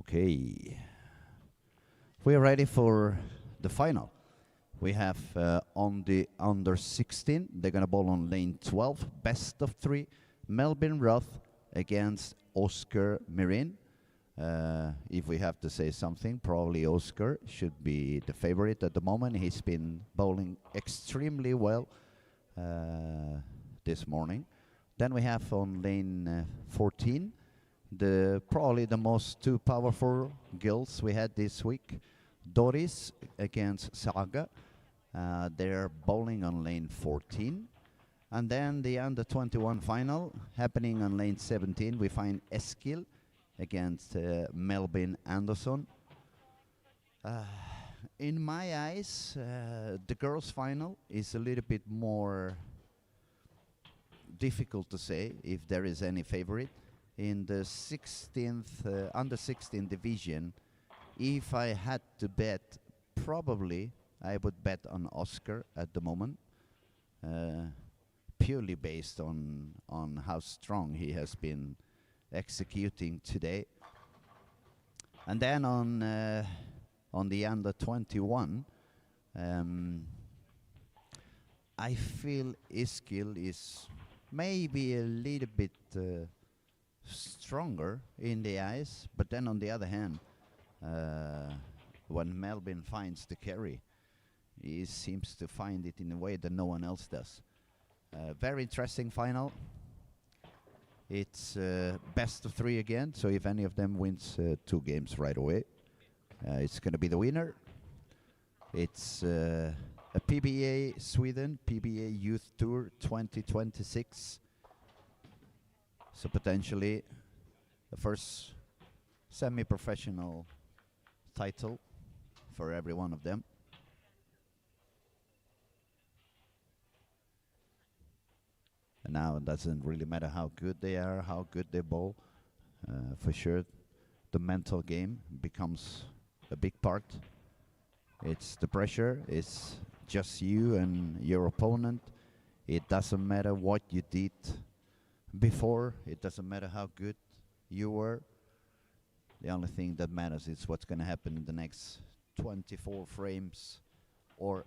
Okay, we're ready for the final. We have on the under 16, they're gonna ball on lane 12, best of 3, Melvin Roth against Oscar Mirin. If we have to say something, probably Oscar should be the favorite at the moment. He's been bowling extremely well this morning. Then we have on lane 14, probably the most two powerful girls we had this week, Doris against Saga. They're bowling on lane 14. And then the under 21 final happening on lane 17. We find Eskil against Melvin Anderson. In my eyes, the girls' final is a little bit more difficult to say if there is any favorite. In the 16th, under 16 division, if I had to bet, probably I would bet on Oscar at the moment, purely based on how strong he has been executing today. And then on the under 21, I feel Iskil is maybe a little bit stronger in the eyes, but then on the other hand, when Melvin finds the carry, he seems to find it in a way that no one else does. Very interesting final. It's best of 3 again, so if any of them wins 2 games right away, it's going to be the winner. It's a PBA Sweden, PBA Youth Tour 2026. So potentially the first semi-professional title for every one of them. And now it doesn't really matter how good they are, how good they bowl. For sure, the mental game becomes a big part. It's the pressure. It's just you and your opponent. It doesn't matter what you did before. It doesn't matter how good you were. The only thing that matters is what's going to happen in the next 24 frames or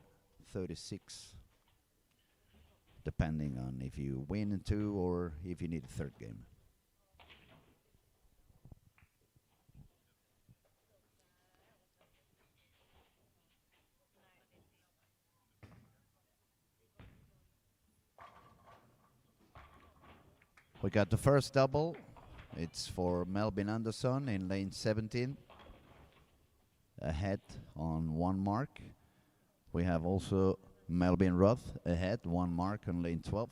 36, depending on if you win in 2 or if you need a third game. We got the first double. It's for Melvin Anderson in lane 17. Ahead on 1 mark. We have also Melvin Roth ahead, 1 mark on lane 12.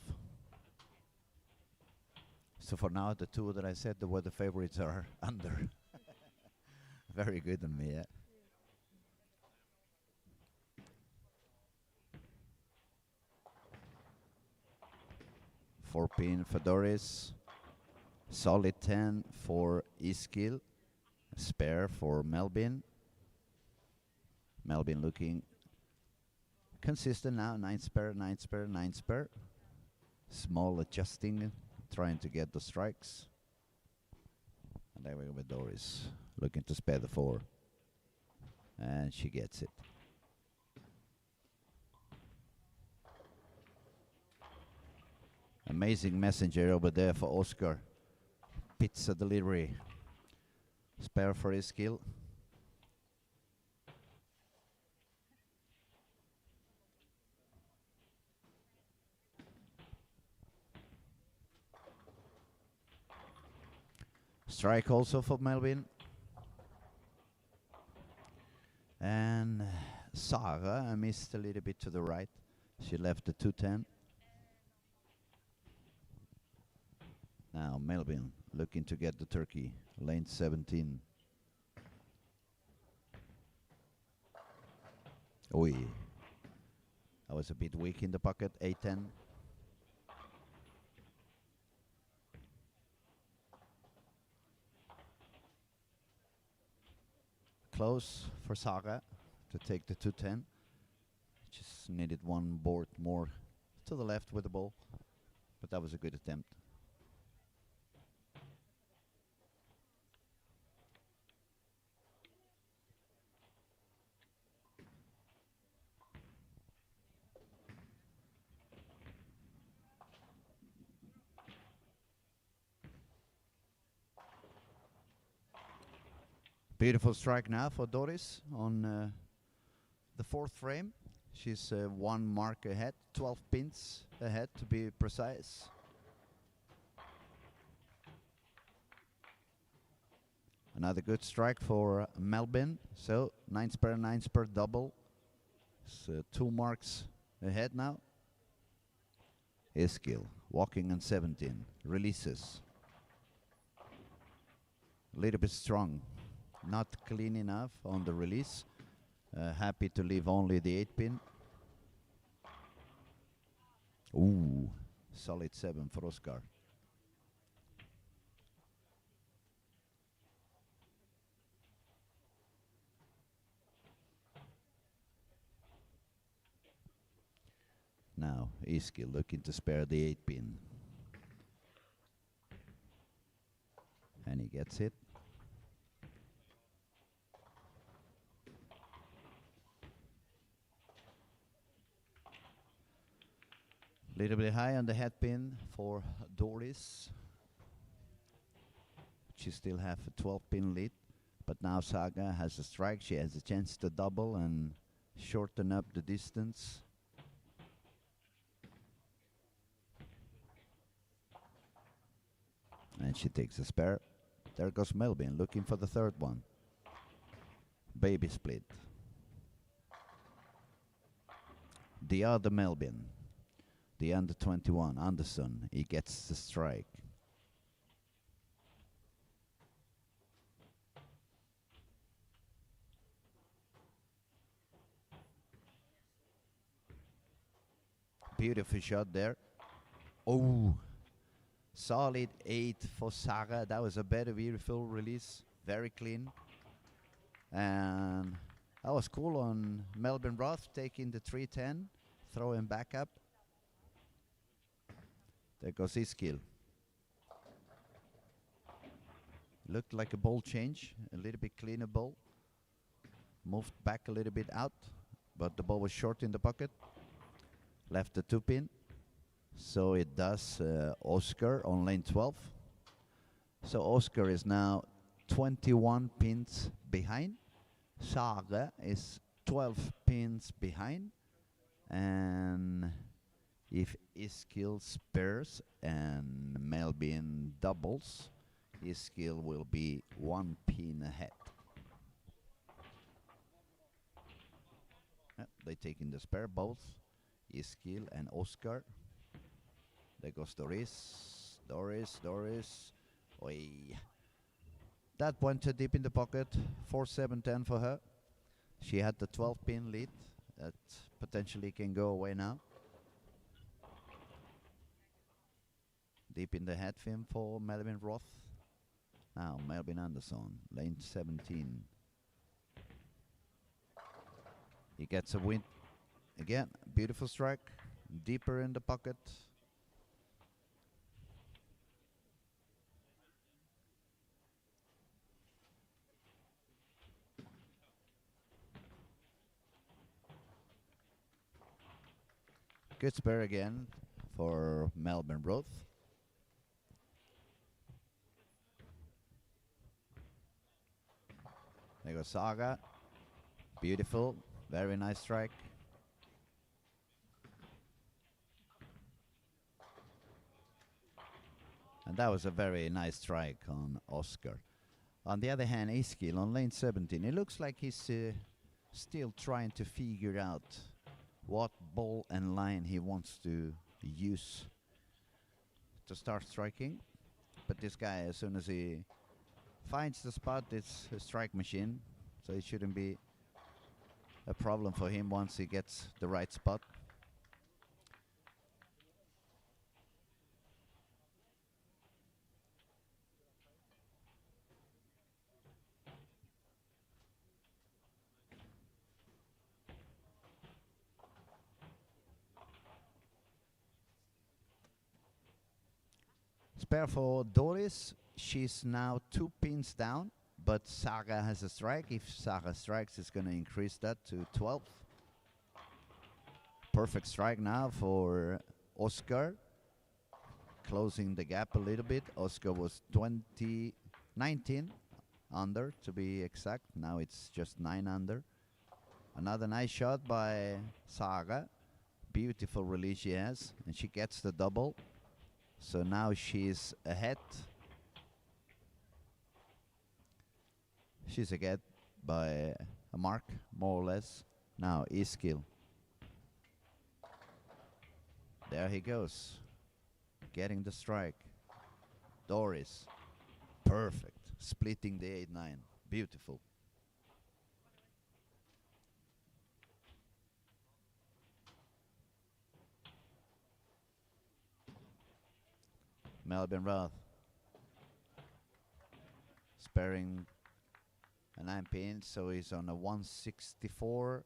So for now, the 2 that I said were the favorites are under. Very good on me, yeah. 4-pin for Doris. Solid 10 for Iskil. Spare for Melvin. Melvin looking consistent now. 9 spare, 9 spare, 9 spare. Small adjusting, trying to get the strikes. And there we go with Doris, looking to spare the 4. And she gets it. Amazing messenger over there for Oscar. Pizza delivery. Spare for his skill. Strike also for Melvin. And Sara missed a little bit to the right. She left the 210. Now Melvin looking to get the turkey. Lane 17. Oi. I was a bit weak in the pocket. 8-10. Close for Saga to take the 210. Just needed 1 board more to the left with the ball. But that was a good attempt. Beautiful strike now for Doris on the fourth frame. She's one mark ahead, 12 pins ahead to be precise. Another good strike for Melvin. So 9 spare double. So 2 marks ahead now. Eskil walking on 17. Releases. A little bit strong. Not clean enough on the release. Happy to leave only the 8 pin. Ooh, solid 7 for Oscar. Now Eskil looking to spare the 8 pin. And he gets it. Little bit high on the head pin for Doris. She still have a 12 pin lead, but now Saga has a strike. She has a chance to double and shorten up the distance. And she takes a spare. There goes Melvin looking for the third one. Baby split. The other Melvin, the under 21, Anderson, he gets the strike. Beautiful shot there. Oh, solid 8 for Saga. That was a better, beautiful release. Very clean. And that was cool on Melvin Roth taking the 310, throwing back up. There goes Eskil. Looked like a ball change, a little bit cleaner ball. Moved back a little bit out, but the ball was short in the pocket. Left the 2 pin. So it does Oscar on lane 12. So Oscar is now 21 pins behind. Saga is 12 pins behind. And if Eskil spares and Melvin doubles, Eskil will be 1 pin ahead. They take in the spare both, Eskil and Oscar. There goes Doris. Doris. Oi. That went too deep in the pocket. 4-7-10 for her. She had the 12 pin lead. That potentially can go away now. Deep in the head fin for Melvin Roth. Now Melvin Anderson, lane 17. He gets a win. Again, beautiful strike. Deeper in the pocket. Good spare again for Melvin Roth. There goes Saga. Beautiful. Very nice strike. And that was a very nice strike on Oscar. On the other hand, Eskil on lane 17. It looks like he's still trying to figure out what ball and line he wants to use to start striking. But this guy, as soon as he finds the spot, it's a strike machine. So it shouldn't be a problem for him once he gets the right spot. Spare for Doris. She's now 2 pins down, but Saga has a strike. If Saga strikes, it's going to increase that to 12. Perfect strike now for Oscar. Closing the gap a little bit. Oscar was 19. under to be exact. Now it's just 9 under. Another nice shot by Saga. Beautiful release she has, and she gets the double. So now she's ahead. She's ahead by a mark, more or less. Now Eskil. There he goes. Getting the strike. Doris. Perfect. Splitting the 8-9. Beautiful. Melvin Roth. Sparing a 9 pin, so he's on a 164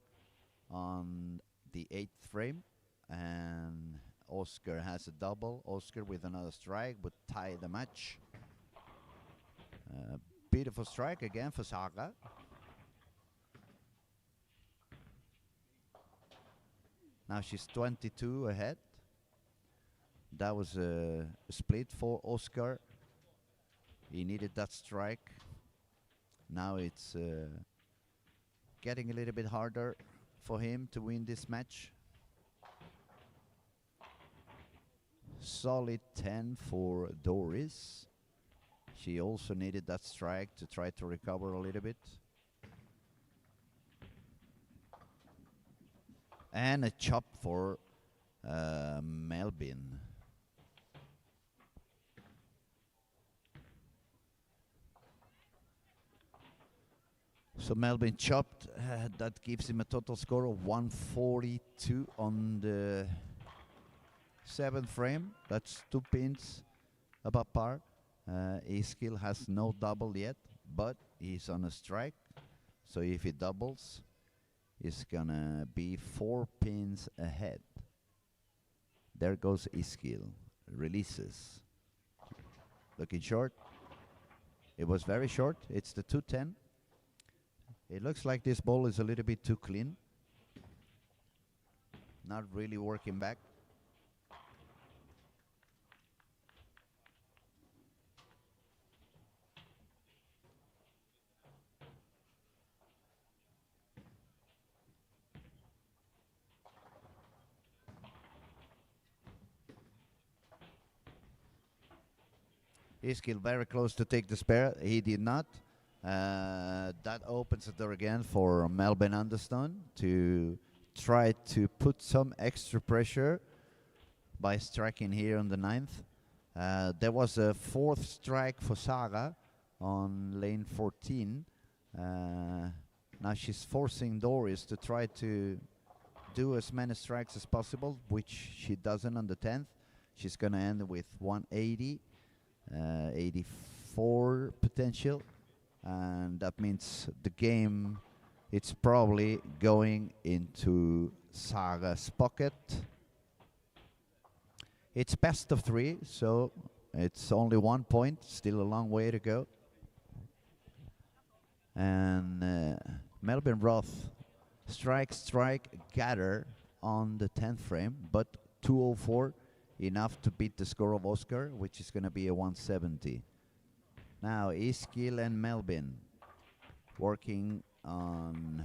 on the 8th frame. And Oscar has a double. Oscar with another strike would tie the match. Beautiful strike again for Saga. Now she's 22 ahead. That was a split for Oscar. He needed that strike. Now it's getting a little bit harder for him to win this match. Solid 10 for Doris. She also needed that strike to try to recover a little bit. And a chop for Melvin. So Melvin chopped. That gives him a total score of 142 on the 7th frame. That's 2 pins above par. Eskil has no double yet, but he's on a strike. So if he doubles, he's gonna be 4 pins ahead. There goes Eskil. Releases. Looking short. It was very short. It's the 210. It looks like this ball is a little bit too clean. Not really working back. Eskil very close to take the spare. He did not. That opens the door again for Melvin Anderson to try to put some extra pressure by striking here on the 9th. There was a 4th strike for Saga on lane 14. Now she's forcing Doris to try to do as many strikes as possible, which she doesn't on the 10th. She's going to end with 180, 84 potential. And that means the game, it's probably going into Saga's pocket. It's best of 3, so it's only 1 point, still a long way to go. And Melvin Roth strike, gather on the 10th frame, but 204, enough to beat the score of Oscar, which is going to be a 170. Now Eskil and Melvin working on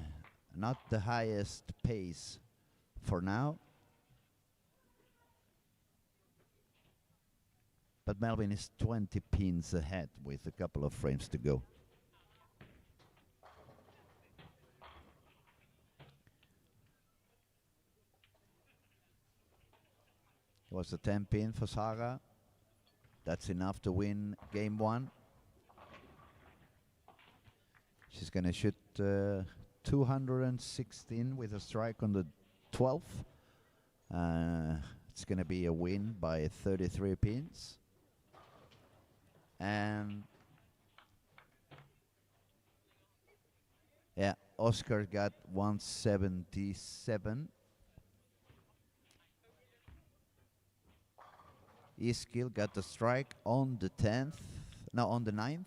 not the highest pace for now. But Melvin is 20 pins ahead with a couple of frames to go. It was a 10 pin for Saga. That's enough to win game 1. She's going to shoot 216 with a strike on the 12th. It's going to be a win by 33 pins. And yeah, Oscar got 177. Eskil got the strike on the 10th. No, on the 9th.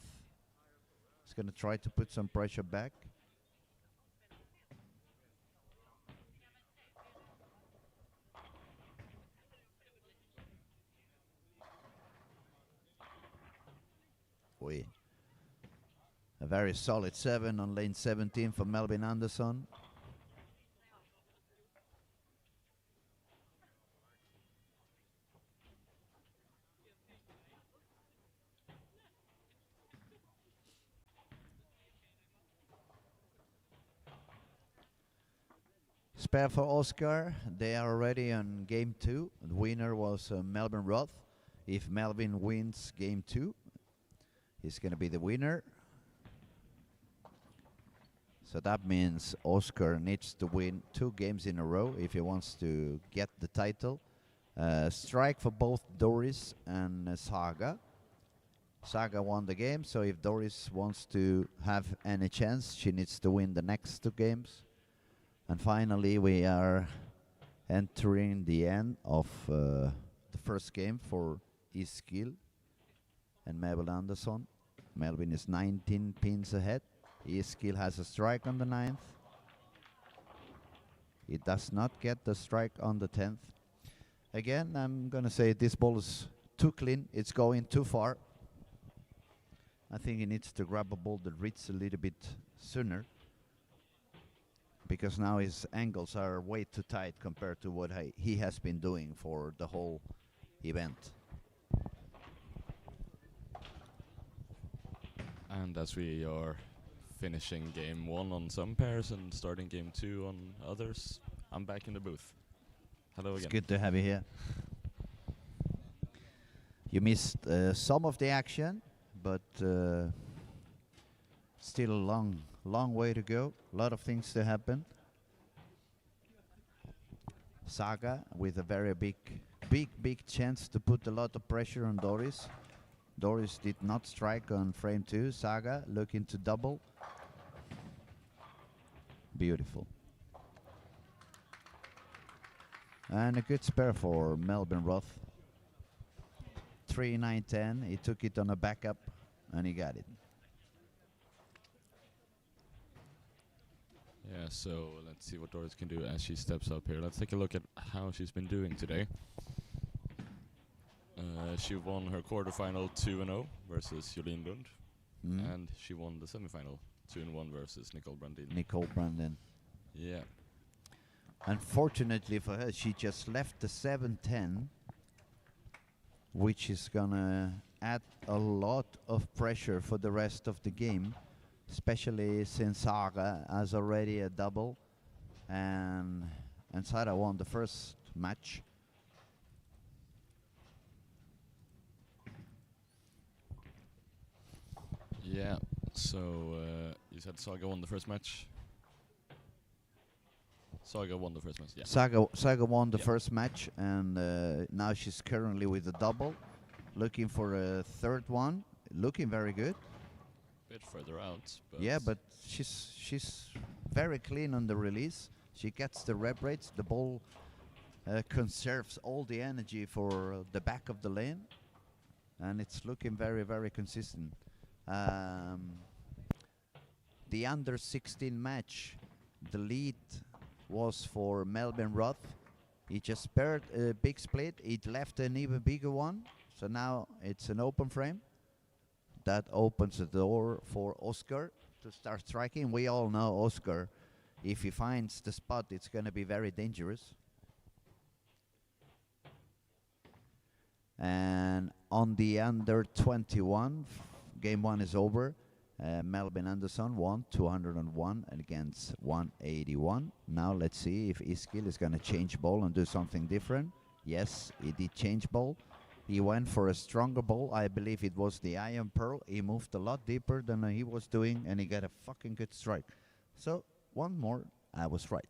He's going to try to put some pressure back. A very solid 7 on lane 17 for Melvin Andersson. Spare for Oscar. They are already on game 2. The winner was Melvin Roth. If Melvin wins game 2, he's going to be the winner. So that means Oscar needs to win 2 games in a row if he wants to get the title. Strike for both Doris and Saga. Saga won the game, so if Doris wants to have any chance, she needs to win the next 2 games. And finally, we are entering the end of the first game for Eskil and Melvin Andersson. Melvin is 19 pins ahead. Eskil has a strike on the 9th. He does not get the strike on the 10th. Again, I'm going to say this ball is too clean. It's going too far. I think he needs to grab a ball that reaches a little bit sooner, because now his angles are way too tight compared to what he has been doing for the whole event. And as we are finishing game 1 on some pairs and starting game 2 on others, I'm back in the booth. Hello again. It's good to have you here. You missed some of the action, but still a long way to go. A lot of things to happen. Saga with a very big chance to put a lot of pressure on Doris. Doris did not strike on frame 2. Saga looking to double. Beautiful. And a good spare for Melvin Roth. 3-9-10. He took it on a backup and he got it. Yeah, so let's see what Doris can do as she steps up here. Let's take a look at how she's been doing today. She won her quarterfinal 2-0 versus Jolene Lund. And she won the semifinal 2-1 versus Nicole Brandin. Nicole Brandin. Yeah. Unfortunately for her, she just left the 7-10, which is gonna add a lot of pressure for the rest of the game, especially since Saga has already a double, and Sara won the first match. Yeah, so you said Saga won the first match? Saga won the first match, yeah. Saga won the first match, and now she's currently with a double, looking for a third one, looking very good. Bit further out, but yeah, but she's very clean on the release. She gets the rep rates. The ball conserves all the energy for the back of the lane, and it's looking very consistent. The under 16 match, the lead was for Melvin Roth. He just spared a big split. He left an even bigger one, so now it's an open frame. That opens the door for Oscar to start striking. We all know Oscar, if he finds the spot, it's going to be very dangerous. And on the under 21, game 1 is over. Melvin Andersson won 201 against 181. Now let's see if Eskil is going to change ball and do something different. Yes, he did change ball. He went for a stronger ball. I believe it was the Iron Pearl. He moved a lot deeper than he was doing, and he got a fucking good strike. So, one more, I was right.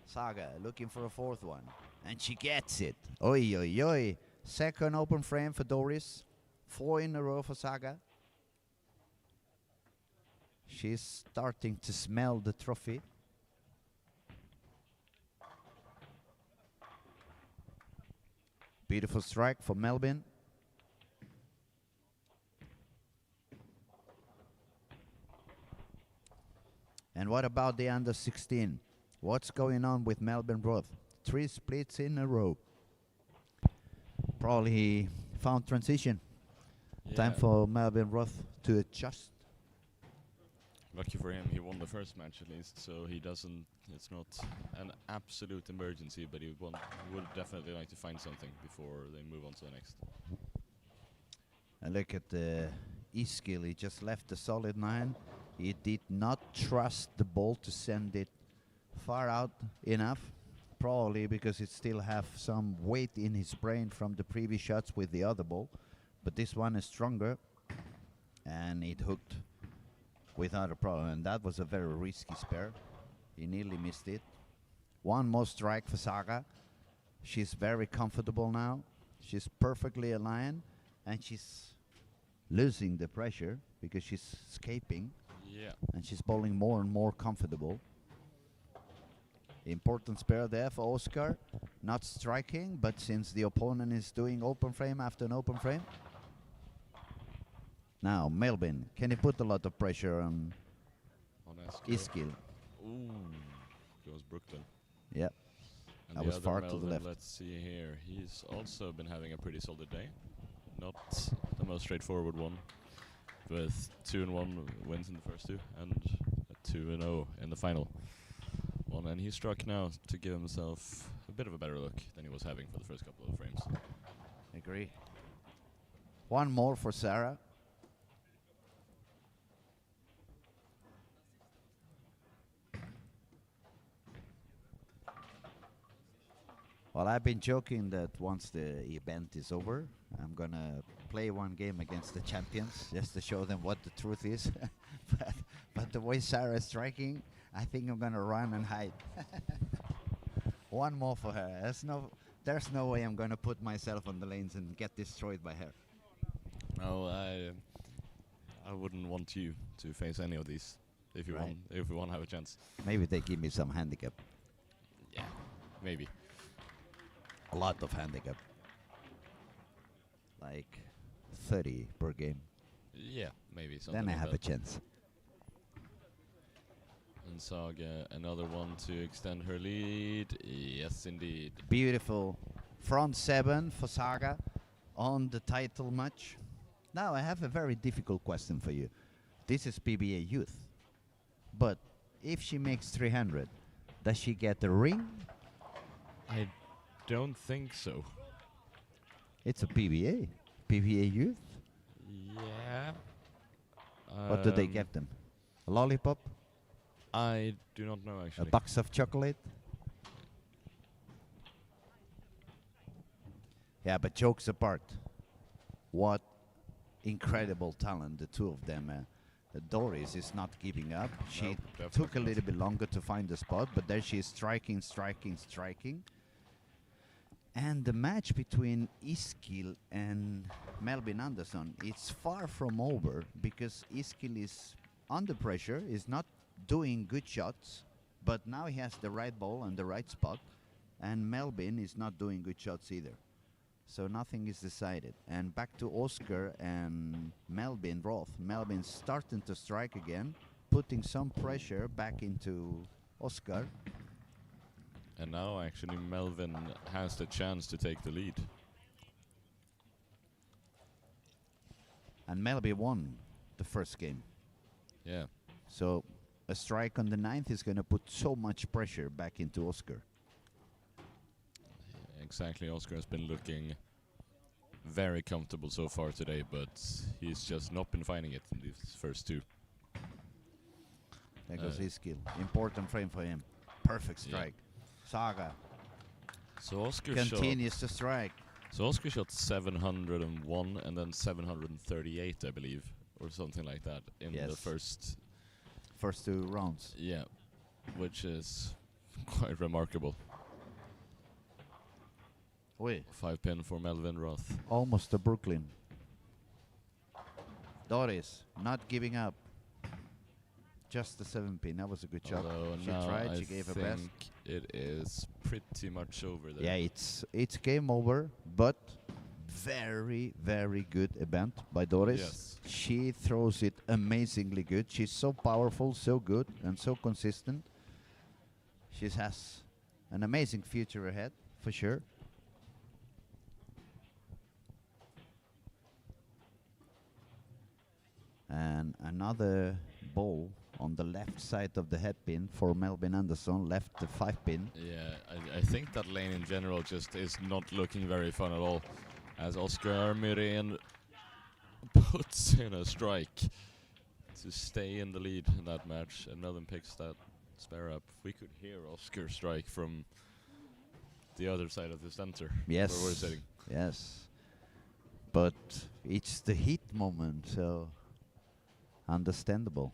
Saga looking for a fourth one, and she gets it. Oi, oi, oi. Second open frame for Doris. 4 in a row for Saga. She's starting to smell the trophy. Beautiful strike for Melvin. And what about the under 16? What's going on with Melvin Roth? 3 splits in a row. Probably he found transition. Time for Melvin Roth to adjust. Lucky for him, he won the first match at least, so he doesn't. It's not an absolute emergency, but he would definitely like to find something before they move on to the next. And look at the E-skill. He just left the solid 9. He did not trust the ball to send it far out enough, probably because it still have some weight in his brain from the previous shots with the other ball. But this one is stronger, and it hooked without a problem. And that was a very risky spare. He nearly missed it. One more strike for Saga. She's very comfortable now. She's perfectly aligned, and she's losing the pressure because she's escaping. Yeah. And she's bowling more and more comfortable. Important spare there for Oscar. Not striking, but since the opponent is doing open frame after an open frame. Now, Melvin, can he put a lot of pressure on Iskil? Ooh, goes Brooklyn. Yeah, And I the was other far to the Melvin, left. Let's see here. He's also been having a pretty solid day. Not the most straightforward one, with 2-1 wins in the first two and a 2-0 in the final one. And he struck now to give himself a bit of a better look than he was having for the first couple of frames. Agree. One more for Sarah. Well, I've been joking that once the event is over, I'm gonna play one game against the champions just to show them what the truth is. but the way Sarah is striking, I think I'm gonna run and hide. One more for her. There's no way I'm gonna put myself on the lanes and get destroyed by her. No, I wouldn't want you to face any of these if you Right. want to have a chance. Maybe they give me some handicap. Yeah, maybe. A lot of handicap. Like 30 per game. Yeah, maybe something. Then I like have that. a chance. And Saga, another one to extend her lead. Yes, indeed. Beautiful front 7 for Saga on the title match. Now I have a very difficult question for you. This is PBA youth. But if she makes 300, does she get the ring? I don't think so. It's a PBA. PBA youth? Yeah. What do they get them? A lollipop? I do not know actually. A box of chocolate? Yeah, but jokes apart. What incredible talent, the two of them. Doris is not giving up. She Nope, took a definitely not. little bit longer to find the spot, but there she is striking. And the match between Iskil and Melvin Andersson, it's far from over because Iskil is under pressure, is not doing good shots, but now he has the right ball and the right spot, and Melvin is not doing good shots either. So nothing is decided. And back to Oscar and Melvin Roth. Melvin's starting to strike again, putting some pressure back into Oscar. And now actually Melvin has the chance to take the lead. And Melvin won the first game. Yeah. So a strike on the 9th is going to put so much pressure back into Oscar. Exactly. Oscar has been looking very comfortable so far today, but he's just not been finding it in these first two. There goes his skill. Important frame for him. Perfect strike. Saga So Oscar continues to strike. So Oscar shot 701 and then 738, I believe, or something like that in the first two rounds. Yeah, which is quite remarkable. Wait. 5-pin for Melvin Roth. Almost to Brooklyn. Doris not giving up. Just the 7-pin. That was a good shot. Although She now tried. I She gave her think best. it is pretty much over there. Yeah, it's game over, but very, very good event by Doris. Yes. She throws it amazingly good. She's so powerful, so good, and so consistent. She has an amazing future ahead, for sure. And another ball on the left side of the head pin for Melvin Anderson, left the 5 pin. Yeah, I think that lane in general just is not looking very fun at all. As Oscar Muren puts in a strike to stay in the lead in that match, and Melvin picks that spare up. We could hear Oscar strike from the other side of the center. Yes. Where we're sitting. Yes. But it's the heat moment, so understandable.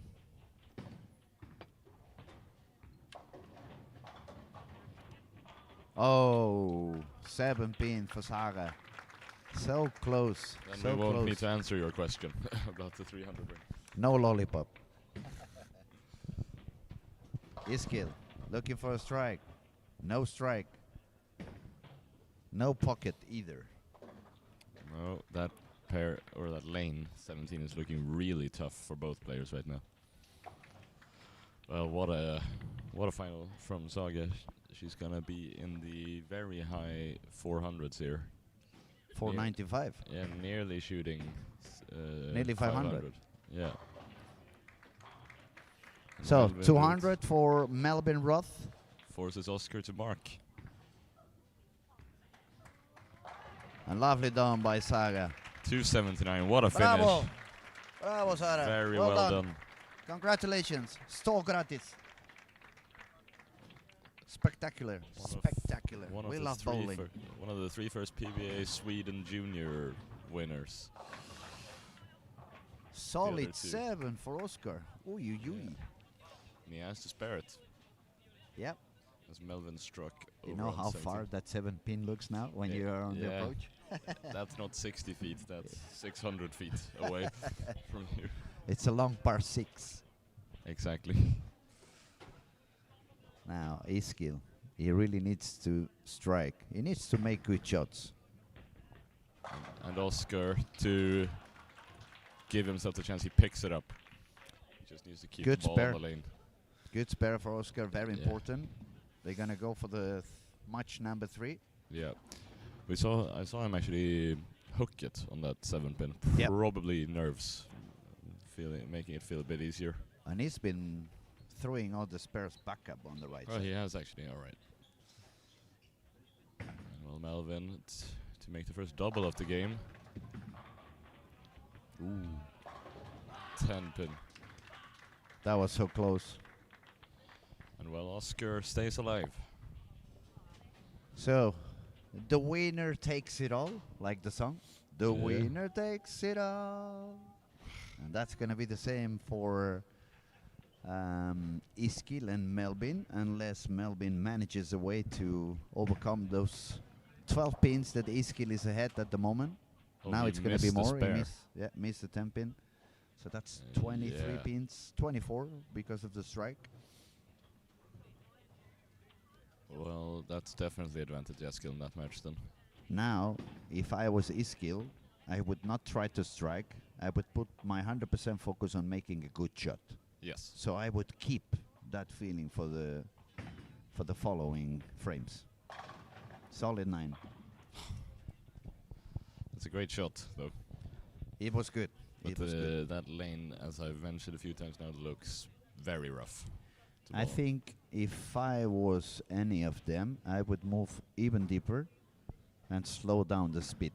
Oh, 7 pin for Saga. So close. Then so we won't close. need to answer your question about the 300 ring. No lollipop. Iskil looking for a strike. No strike. No pocket either. No, that pair or that lane 17 is looking really tough for both players right now. Well, what a final from Saga. She's gonna be in the very high 400s here. 495. Yeah, nearly shooting. Nearly 500. Yeah. So Melvin 200 for Melvin Roth. forces Oscar to mark. And lovely done by Saga. 279. What a Bravo! finish. Bravo, Saga. Very well done. Congratulations. Stå gratis. Spectacular. Spectacular. We love bowling. One of the 3 first PBA Sweden junior winners. Solid two. 7 for Oscar. Ooh, you. And he has to spare it. Yep. As Melvin struck. You over know on how 17. far that 7 pin looks now when you are on the Yeah. approach? That's not 60 feet, that's 600 feet away from you. It's a long par 6. Exactly. Now, Iskil, he really needs to strike. He needs to make good shots. And Oscar to give himself the chance, he picks it up. He just needs to keep Good the ball spare. on the lane. Good spare for Oscar, very Yeah. important. They're gonna go for the match number 3. Yeah. I saw him actually hook it on that 7 pin. Yep. Probably nerves, making it feel a bit easier. And he's been throwing all the spares back up on the right Oh, side. he has actually, alright. Well, Melvin to make the first double of the game. Ooh. 10 pin. That was so close. And well, Oscar stays alive. So, the winner takes it all, like the song. The Yeah. winner takes it all. And that's gonna be the same for Iskil and Melvin, unless Melvin manages a way to overcome those 12 pins that Iskil is ahead at the moment. Oh, Now he it's gonna be missed the more. He spare. missed the 10 pin. So that's Yeah. 23 pins, 24 because of the strike. Well, that's definitely advantage Eskil in that match then. Now, if I was Iskil, I would not try to strike. I would put my 100% focus on making a good shot. Yes. So I would keep that feeling for the following frames. Solid 9. It's a great shot, though. It was good. But It was good. that lane, as I've mentioned a few times now, looks very rough. to I bowl. think if I was any of them, I would move even deeper and slow down the speed.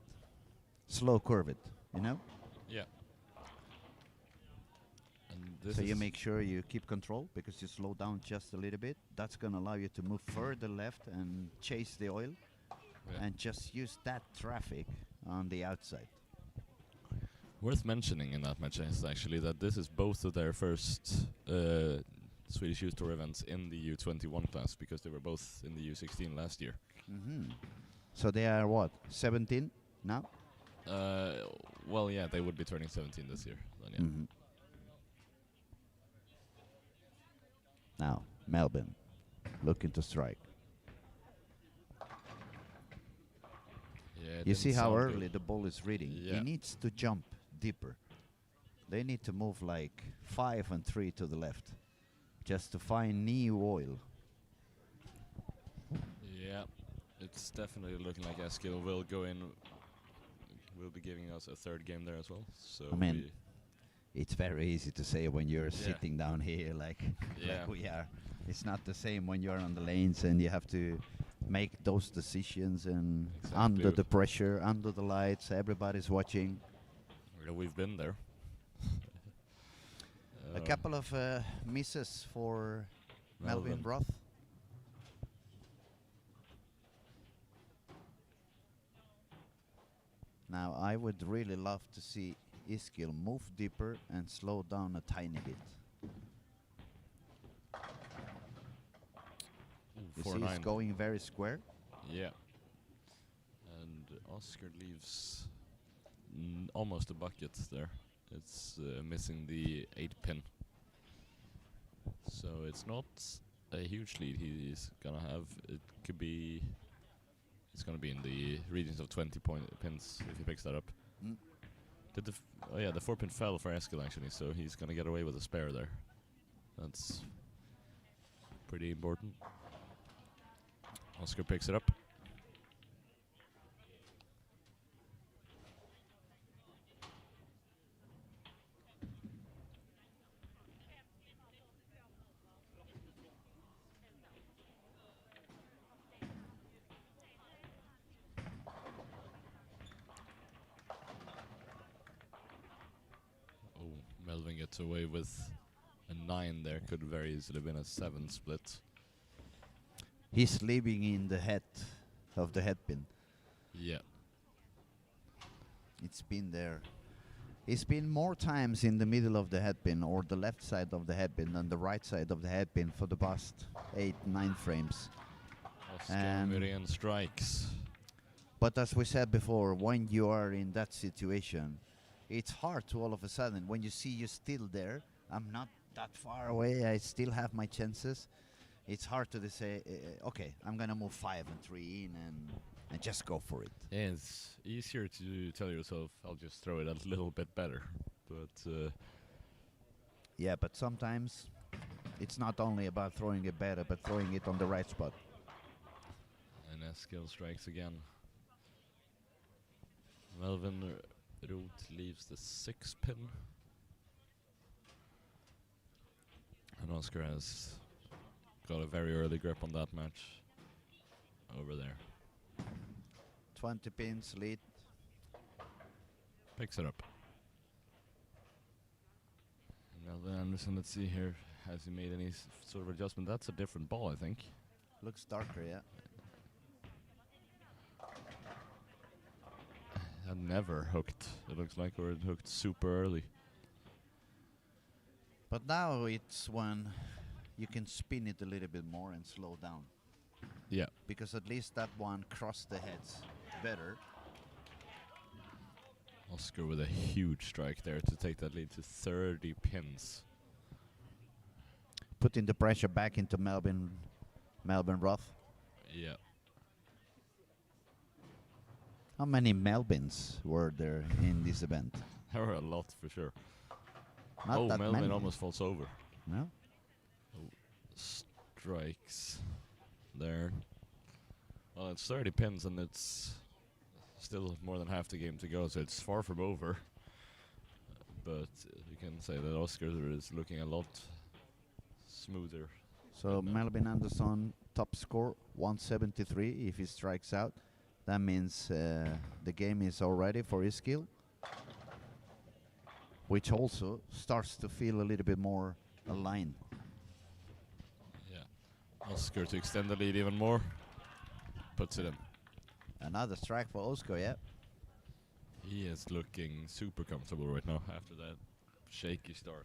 Slow curve it, you know? Yeah. And this So you is make sure you keep control because you slow down just a little bit. That's going to allow you to move further left and chase the oil yeah. and just use that traffic on the outside. Worth mentioning in that match is actually that this is both of their first Swedish Youth Tour events in the U21 class, because they were both in the U16 last year. So they are what, 17 now? Well, yeah, they would be turning 17 this year. Then, yeah. Now, Melbourne looking to strike. Yeah, it You see didn't how sound early good. the ball is reading. Yeah. He needs to jump deeper. They need to move like 5 and 3 to the left just to find new oil. Yeah, it's definitely looking like Eskil will go in. Will be giving us a third game there as well. So I mean, it's very easy to say when you're sitting down here like we are. It's not the same when you're on the lanes and you have to make those decisions and under the pressure, under the lights, everybody's watching. We've been there. A couple of misses for Melvin Roth. Now I would really love to see Iskil move deeper and slow down a tiny bit. You see he's going very square. Yeah. And Oscar leaves almost a bucket there. It's missing the 8-pin. So it's not a huge lead he's gonna have. It could be... It's gonna be in the regions of 20 pins if he picks that up. Did the 4-pin fell for Eskil actually, so he's gonna get away with a spare there. That's pretty important. Oscar picks it up. Melvin gets away with a 9 there, could very easily have been a 7 split. He's living in the head of the headpin. Yeah. It's been there. It's been more times in the middle of the headpin or the left side of the headpin than the right side of the headpin for the past 8-9 frames. Oscar Mirian strikes. But as we said before, when you are in that situation, it's hard to all of a sudden, when you see you're still there, I'm not that far away, I still have my chances. It's hard to say, okay, I'm going to move 5 and 3 in and just go for it. Yeah, it's easier to tell yourself, I'll just throw it a little bit better. But yeah, but sometimes it's not only about throwing it better, but throwing it on the right spot. And Eskil strikes again. Melvin Roth leaves the 6-pin. And Oscar has got a very early grip on that match over there. 20 pins lead. Picks it up. Melvin Anderson, let's see here. Has he made any sort of adjustment? That's a different ball, I think. Looks darker, yeah. Had never hooked, it looks like, or it hooked super early. But now it's when you can spin it a little bit more and slow down. Yeah. Because at least that one crossed the heads better. Oscar with a huge strike there to take that lead to 30 pins. Putting the pressure back into Melvin Roth. Yeah. How many Melvins were there in this event? There were a lot for sure. Not that Melvin many. almost falls over. No? Oh, strikes there. Well, it's 30 pins and it's still more than half the game to go, so it's far from over. But you can say that Oscar is looking a lot smoother. So Melvin Anderson, top score, 173 if he strikes out. That means the game is all ready for Iskil, which also starts to feel a little bit more aligned. Yeah. Oscar to extend the lead even more. Puts it in. Another strike for Oscar, yeah. He is looking super comfortable right now after that shaky start.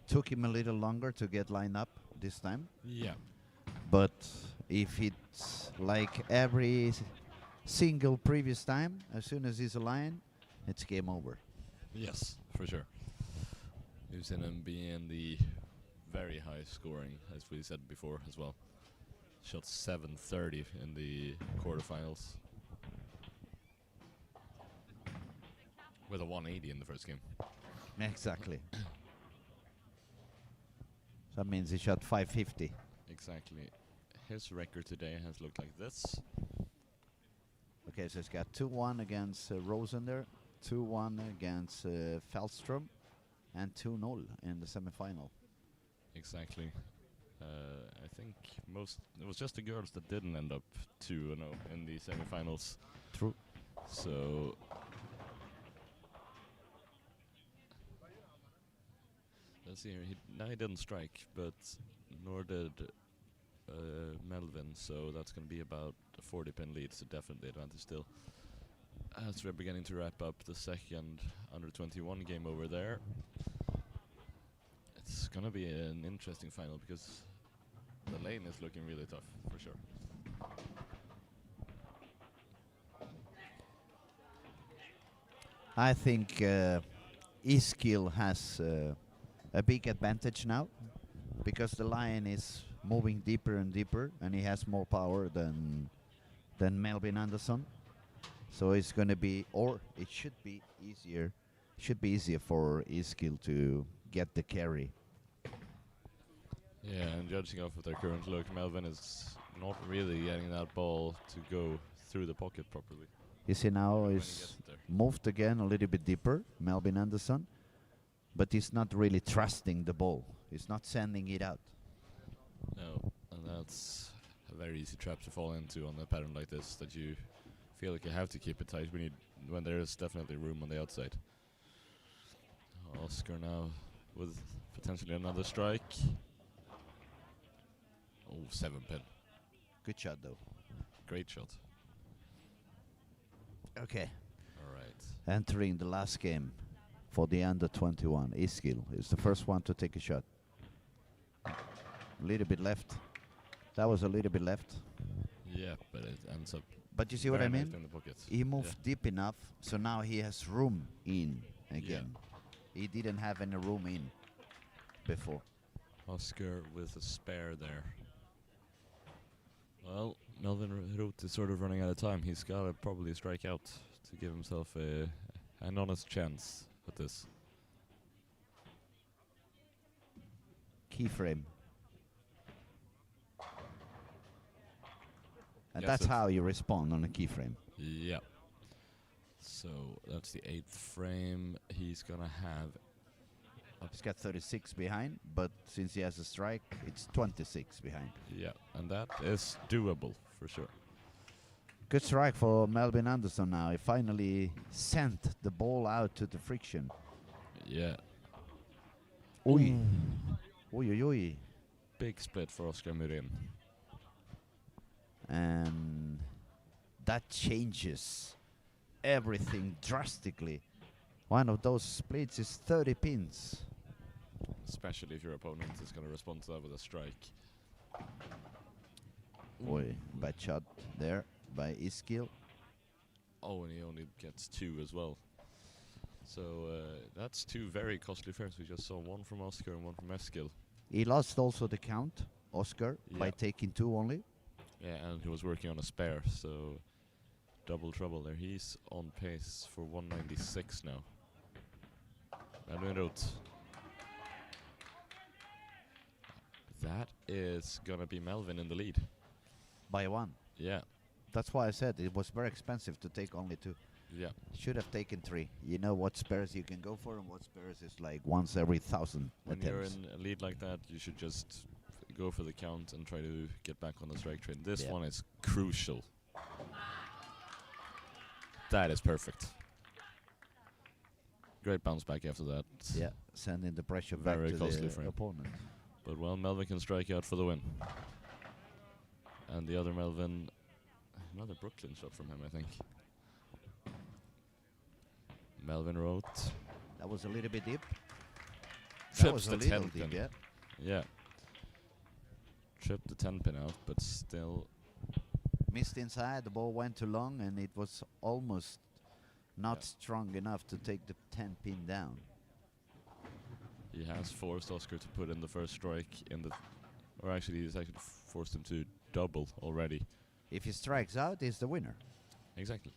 Took him a little longer to get lined up this time. Yeah. But if it's like every single previous time, as soon as he's aligned, it's game over. Yes, for sure. We've seen him be in the very high scoring, as we said before as well. Shot 730 in the quarterfinals. With a 180 in the first game. Exactly. That means he shot 550. Exactly. His record today has looked like this. Okay, so it's got 2-1 against Rosen there, 2-1 against Fällström, and 2-0 in the semifinal. Exactly. I think it was just the girls that didn't end up 2-0 in the semifinals. True. So let's see here. He didn't strike, but nor did Melvin. So that's going to be about a 40-pin lead. So definitely advantage still. As we're beginning to wrap up the second under-21 game over there, it's going to be an interesting final because the lane is looking really tough for sure. I think Eskil has a big advantage now because the line is moving deeper and deeper, and he has more power than Melvin Andersson. So it's going to be, or it should be easier. Should be easier for Eskil to get the carry. Yeah, and judging off of their current look, Melvin is not really getting that ball to go through the pocket properly. You see now When he is gets it there. moved again a little bit deeper, Melvin Andersson, but he's not really trusting the ball. He's not sending it out. No, and that's a very easy trap to fall into on a pattern like this, that you feel like you have to keep it tight when there is definitely room on the outside. Oscar now with potentially another strike. Oh, 7-pin. Good shot though. Great shot. Okay. All right. Entering the last game for the under-21, Eskil is the first one to take a shot. A little bit left. That was a little bit left. Yeah, but it ends up. But you see what I very mean? nice in the pocket. He moved deep enough, so now he has room in again. He didn't have any room in before. Oscar with a spare there. Well, Melvin Roth is sort of running out of time. He's got to probably strike out to give himself an honest chance at this. Keyframe. And Yes, that's it's- how you respond on a keyframe. Yeah. So that's the 8th frame. He's gonna have. He's got 36 behind, but since he has a strike, it's 26 behind. Yeah, and that is doable for sure. Good strike for Melvin Andersson now. He finally sent the ball out to the friction. Yeah. Oi. Oi, oi, oi. Big split for Oscar Murin. And that changes everything drastically. One of those splits is 30 pins. Especially if your opponent is going to respond to that with a strike. Oi, bad shot there by Eskil. Oh, and he only gets 2 as well. So that's 2 very costly frames. We just saw one from Oscar and one from Eskil. He lost also the count, Oscar, by Yeah. taking 2 only. Yeah, and he was working on a spare, so double trouble there. He's on pace for 196 now. Melvin Roth. That is gonna be Melvin in the lead. By 1. Yeah, That's why I said it was very expensive to take only 2. yeah. Should have taken 3. You know what spares you can go for and what spares is like once every 1,000 When you're attempts. in a lead like that, you should just go for the count and try to get back on the strike train. This Yeah. one is crucial. That is perfect. Great bounce back after that. Yeah, sending the pressure Very back to costly the frame. opponent. But well, Melvin can strike out for the win. And the other Melvin, another Brooklyn shot from him, I think. Melvin Roth. That was a little bit deep. That Trips was a the little 10 deep, pin. yeah. Yeah. Tripped the 10 pin out, but still. Missed inside, the ball went too long, and it was almost not Yeah. strong enough to take the 10 pin down. He has forced Oscar to put in the first strike in the. Or actually, he's actually forced him to double already. If he strikes out, he's the winner. Exactly.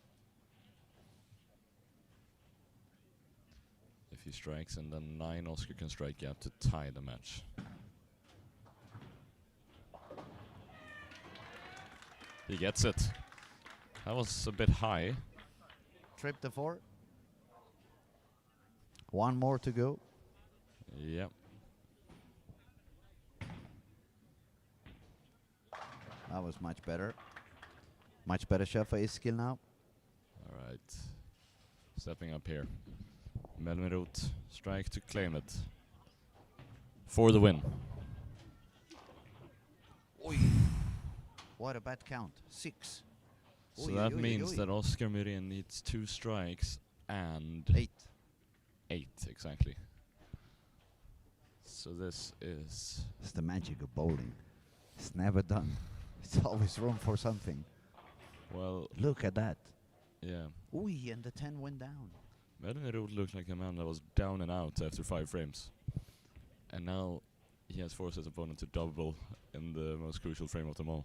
If he strikes and then 9, Oscar can strike out to tie the match. He gets it. That was a bit high. Trip to 4. One more to go. Yep. That was much better. Much better shot for Iskil now. All right. Stepping up here. Melmerud strike to claim it. For the win. Oi. What a bad count. 6. So Oi, that oi, oi, means oi. that Oscar Myrén needs 2 strikes and 8. 8 exactly. So this is It's the magic of bowling. It's never done. It's always room for something. well, Look at that. yeah. Oi, and the 10 went down. Melmerud looked like a man that was down and out after 5 frames, and now he has forced his opponent to double in the most crucial frame of them all.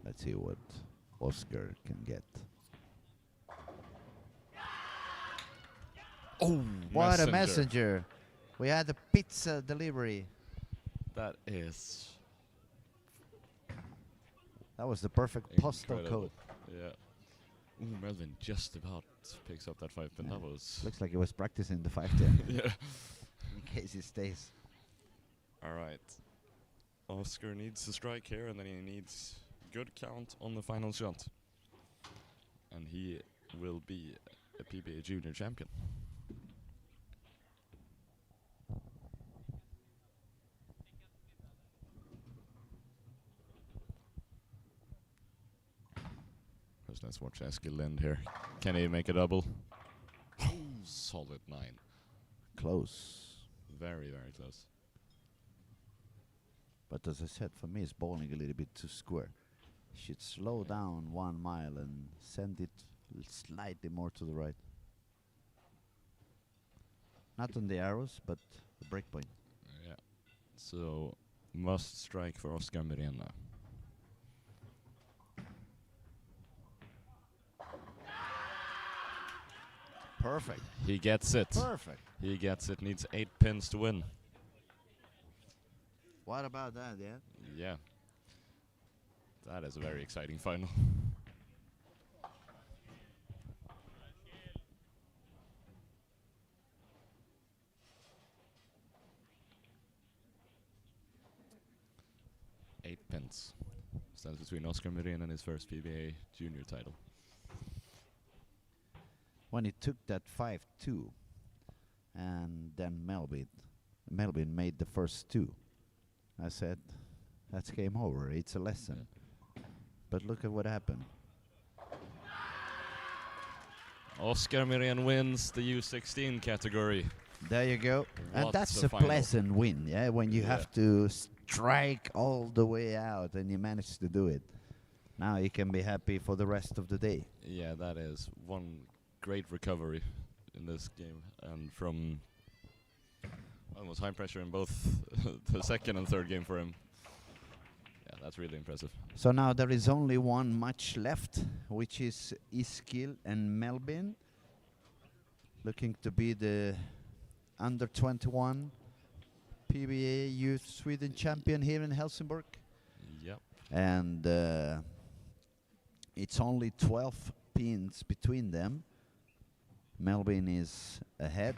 Let's see what Oscar can get. Oh, What a messenger. We had a pizza delivery. That is That was the perfect postal incredible. code. Yeah. Ooh, Melvin just about picks up that 5 pin. Yeah. That was Looks like he was practicing the 5-10 yeah. in case he stays. All right. Oscar needs to strike here, and then he needs good count on the final shot, and he will be a PBA junior champion. First, let's watch Eskil Lind here. Can he make a double? Solid 9. Close. Very, very close. But as I said, for me, it's bowling a little bit too square. Should slow down 1 mile and send it slightly more to the right. Not on the arrows, but the break point. Yeah. So, must strike for Oscar Myrén now. Perfect. He gets it. Perfect. He gets it. Needs 8 pins to win. What about that, yeah? Yeah. That is a very exciting final. Eight pins. Stands between Oscar Myrén and his first PBA junior title. When he took that 5-2, and then Melvin made the first 2, I said, that's game over. It's a lesson. But look at what happened. Oscar Myrén wins the U16 category. There you go. And What that's a a final. pleasant win, yeah, when you Yeah. have to strike all the way out and you manage to do it. Now you can be happy for the rest of the day. Yeah, that is one great recovery in this game. And from almost high pressure in both the second and third game for him. Yeah, that's really impressive. So now there is only one match left, which is Iskil and Melvin, looking to be the under 21 PBA Youth Sweden champion here in Helsingborg. Yep. And it's only 12 pins between them. Melvin is ahead,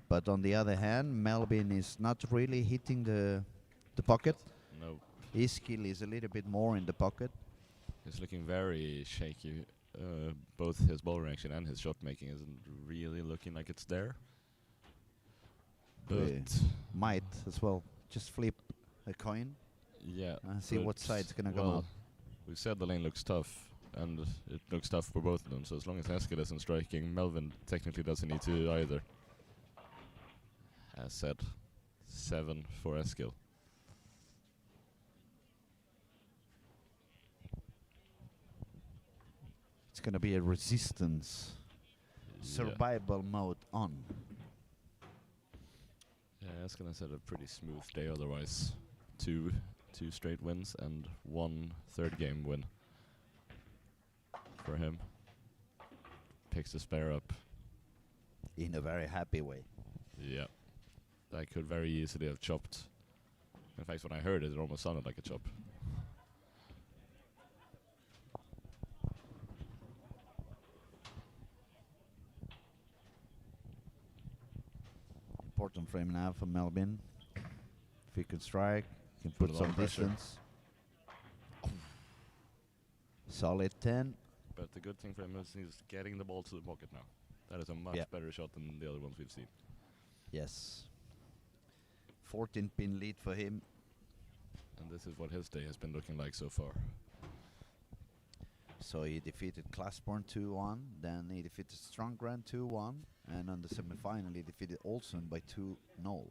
but on the other hand, Melvin is not really hitting the pocket. No. Iskil is a little bit more in the pocket. He's looking very shaky. Both his ball reaction and his shot making isn't really looking like it's there. We But might as well just flip a coin yeah, and see what but side's gonna come well, out. we said the lane looks tough, and it looks tough for both of them. So as long as Eskil isn't striking, Melvin technically doesn't need to either. As said, 7 for Eskil. It's gonna be a resistance survival mode on. Yeah, Eskil has had a pretty smooth day otherwise. Two straight wins and 1 third game win for him. Picks the spare up. In a very happy way. Yeah. That could very easily have chopped. In fact, when I heard it, it almost sounded like a chop. Important frame now for Melvin. If he can strike, can Put put it some on pressure. distance. Solid 10. But the good thing for him is he's getting the ball to the pocket now. That is a much Yep. better shot than the other ones we've seen. Yes. 14-pin lead for him. And this is what his day has been looking like so far. So he defeated Classborn 2-1, then he defeated Stronggrand 2-1, and on the semi-final he defeated Olsen by 2-0.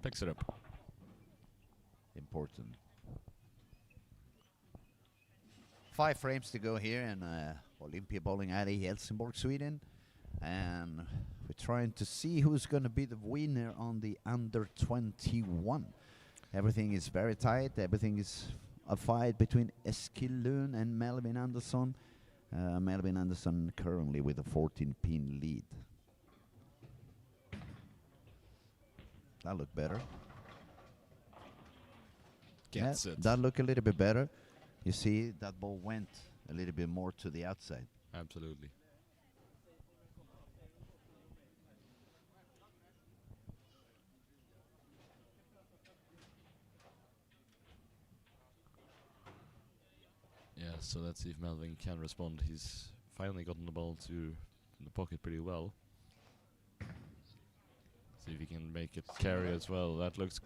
Picks it up. Important. 5 frames to go here in Olympia Bowling Alley, Helsingborg, Sweden. And we're trying to see who's going to be the winner on the under 21. Everything is very tight. Everything is a fight between Eskil Lund and Melvin Andersson. Melvin Andersson currently with a 14-pin lead. That looked better. Gets it. That looked a little bit better. You see, that ball went a little bit more to the outside. Absolutely. Yeah, so let's see if Melvin can respond. He's finally gotten the ball to the pocket pretty well. See if he can make it carry as well. That looks...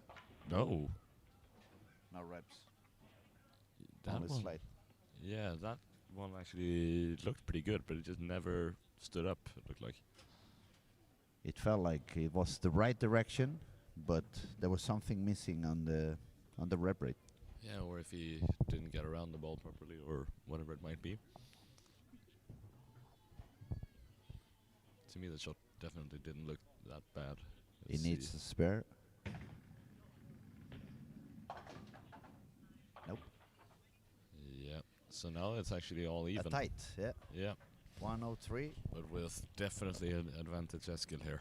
No. No reps. That Only one, slight. yeah, that one actually looked pretty good, but it just never stood up, it looked like. It felt like it was the right direction, but there was something missing on the rep rate. Yeah, or if he didn't get around the ball properly, or whatever it might be. To me, the shot definitely didn't look that bad. He Let's needs see. a spare. Nope. Yeah. So now it's actually all even. Tight, yeah. Yeah, 103. but with definitely an advantage Eskil here.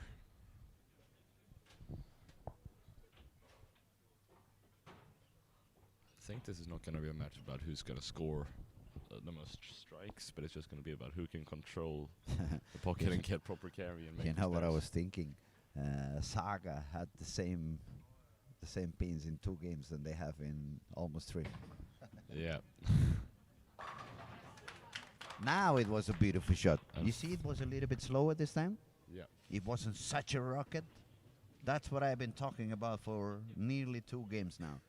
I think this is not going to be a match about who's going to score the most strikes, but it's just going to be about who can control the pocket and get proper carry and make You the know what I spares. was thinking? Saga had the same pins in 2 games than they have in almost 3. Yeah. Now it was a beautiful shot. You see, it was a little bit slower this time. Yeah. It wasn't such a rocket. That's what I've been talking about for nearly 2 games now.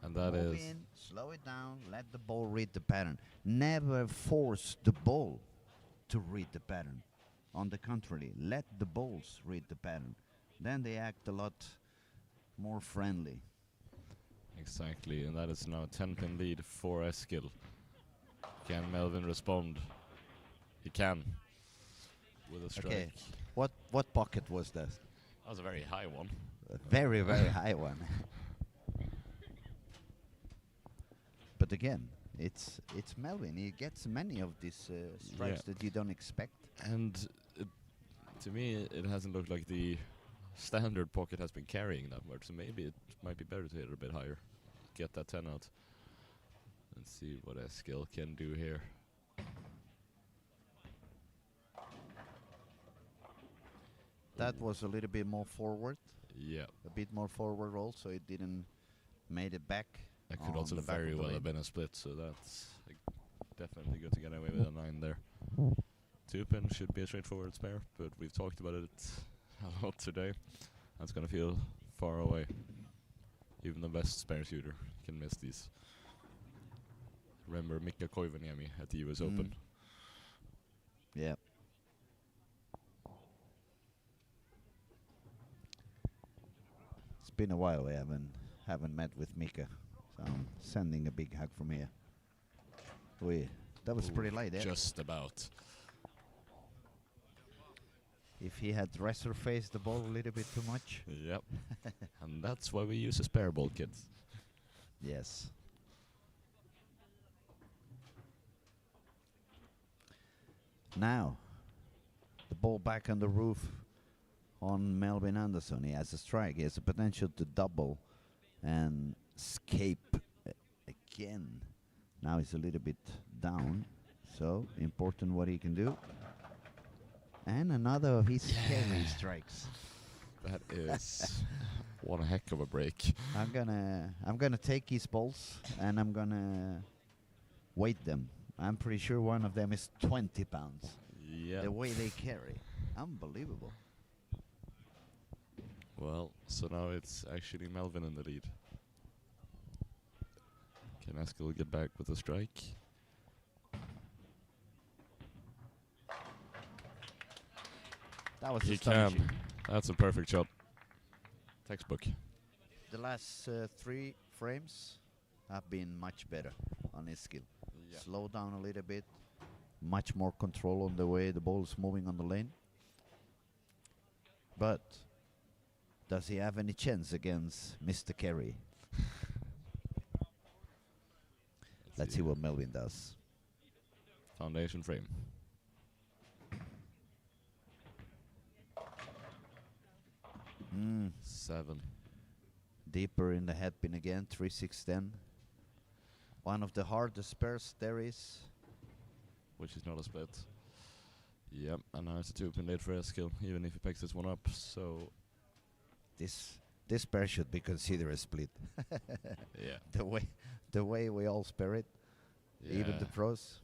And that Move is... in, slow it down, let the ball read the pattern. Never force the ball to read the pattern. On the contrary, let the balls read the pattern. Then they act a lot more friendly. Exactly, and that is now a 10-pin lead for Eskil. Can Melvin respond? He can. With a strike. Okay, what pocket was that? That was a very high one. A very, very high one. But again, it's Melvin. He gets many of these strikes that you don't expect. And to me, it hasn't looked like the standard pocket has been carrying that much, so maybe it might be better to hit it a bit higher. Get that 10 out. Let's see what Eskil can do here. That was a little bit more forward. Yeah. A bit more forward roll, so it didn't made it back. That could on also the back very of the well have lane. been a split, so that's definitely good to get away with a 9 there. 2-pin should be a straightforward spare, but we've talked about it a lot today. That's going to feel far away. Even the best spare shooter can miss these. Remember Mika Koivaniemi at the US Open. Yeah. It's been a while we haven't met with Mika, so I'm sending a big hug from here. That was Ooh, pretty light, eh? Just about. If he had dresser faced the ball a little bit too much. Yep. And that's why we use a spare ball, kids. Yes. Now, the ball back on the roof on Melvin Andersson. He has a strike. He has the potential to double and escape again. Now he's a little bit down. So important what he can do. And another of his carry strikes. That is one heck of a break. I'm gonna take his balls and I'm gonna weight them. I'm pretty sure one of them is 20 pounds. Yeah. The way they carry, unbelievable. Well, so now it's actually Melvin in the lead. Can Eskil get back with a strike? That was He astonishing. can. That's a perfect shot. Textbook. The last 3 frames have been much better on his skill. Yeah. Slow down a little bit, much more control on the way the ball is moving on the lane. But does he have any chance against Mr. Kerry? Let's see what Melvin does. Foundation frame. Mm. 7. Deeper in the headpin again, 3-6-10. One of the hardest pairs there is. Which is not a split. Yep, and now it's a 2-pin lead for Eskil, even if he picks this one up, so... This pair should be considered a split. Yeah. The way we all spare it, even the pros.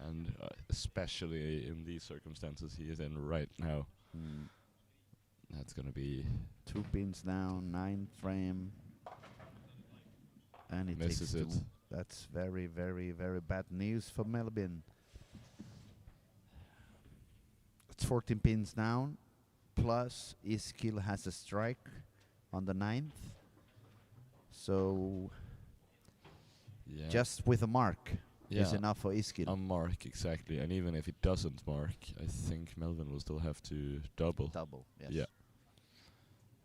And especially in these circumstances he is in right now. Mm. That's gonna be... 2 pins down, 9 frame. And it misses takes it. 2. That's very, very, very bad news for Melvin. It's 14 pins down. Plus, Eskil has a strike on the 9th. So, Yeah. just with a mark is enough for Eskil. A mark, exactly. And even if he doesn't mark, I think Melvin will still have to double. Double, yes. Yeah.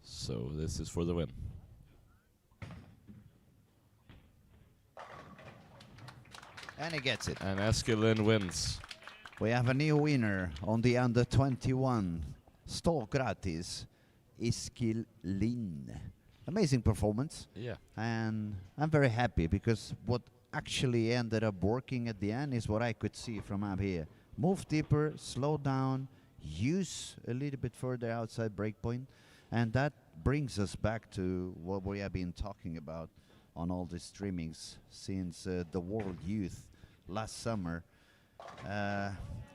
So this is for the win. And he gets it. And Eskilin wins. We have a new winner on the under 21. Stort gratis, Eskil Lin. Amazing performance. Yeah. And I'm very happy because what actually ended up working at the end is what I could see from up here. Move deeper, slow down, use a little bit further outside breakpoint. And that brings us back to what we have been talking about on all the streamings since the World Youth last summer.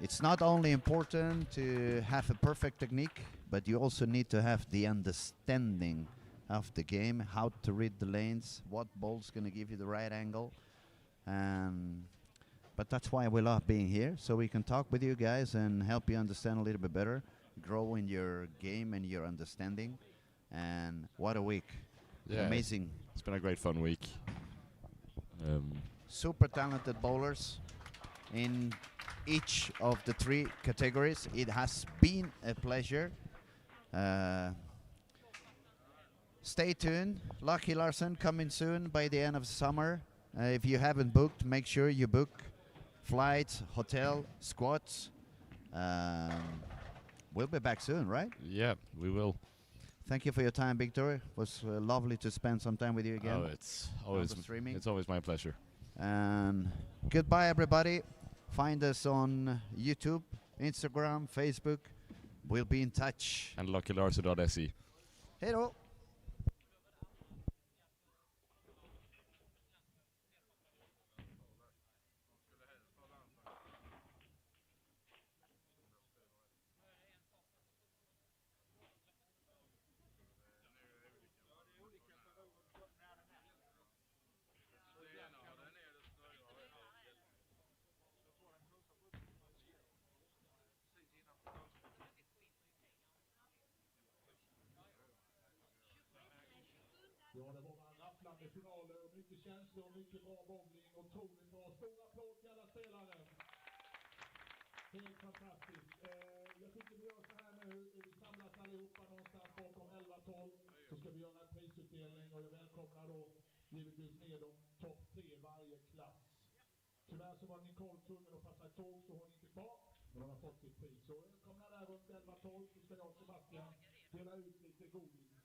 It's not only important to have a perfect technique, but you also need to have the understanding of the game, how to read the lanes, what ball's going to give you the right angle. But that's why we love being here, so we can talk with you guys and help you understand a little bit better, grow in your game and your understanding. And what a week. Yeah. Amazing. It's been a great fun week. Super talented bowlers in each of the 3 categories. It has been a pleasure. Stay tuned. Lucky Larsen coming soon by the end of summer. If you haven't booked, make sure you book flights, hotel, squats. We'll be back soon, right? Yeah, we will. Thank you for your time, Victor. It was lovely to spend some time with you again. Oh, it's always my pleasure. And goodbye, everybody. Find us on YouTube, Instagram, Facebook. We'll be in touch. And luckylarsen.se. Hello. Ja, det var rafflande finaler och mycket känslor och mycket bra bowling. Otroligt bra. Stor applåd till alla spelare. Helt fantastiskt. Jag tycker vi gör så här nu. Vi samlas allihopa någonstans bakom 11-12. Så ska vi göra en prisutdelning och jag välkomnar då givetvis ner de topp 3 varje klass. Tyvärr så var Nicole tvungen att passa tåg så hon är inte kvar. Men hon har fått sitt pris. Så välkomna där runt 11-12 så ska jag och Sebastian dela ut lite godis.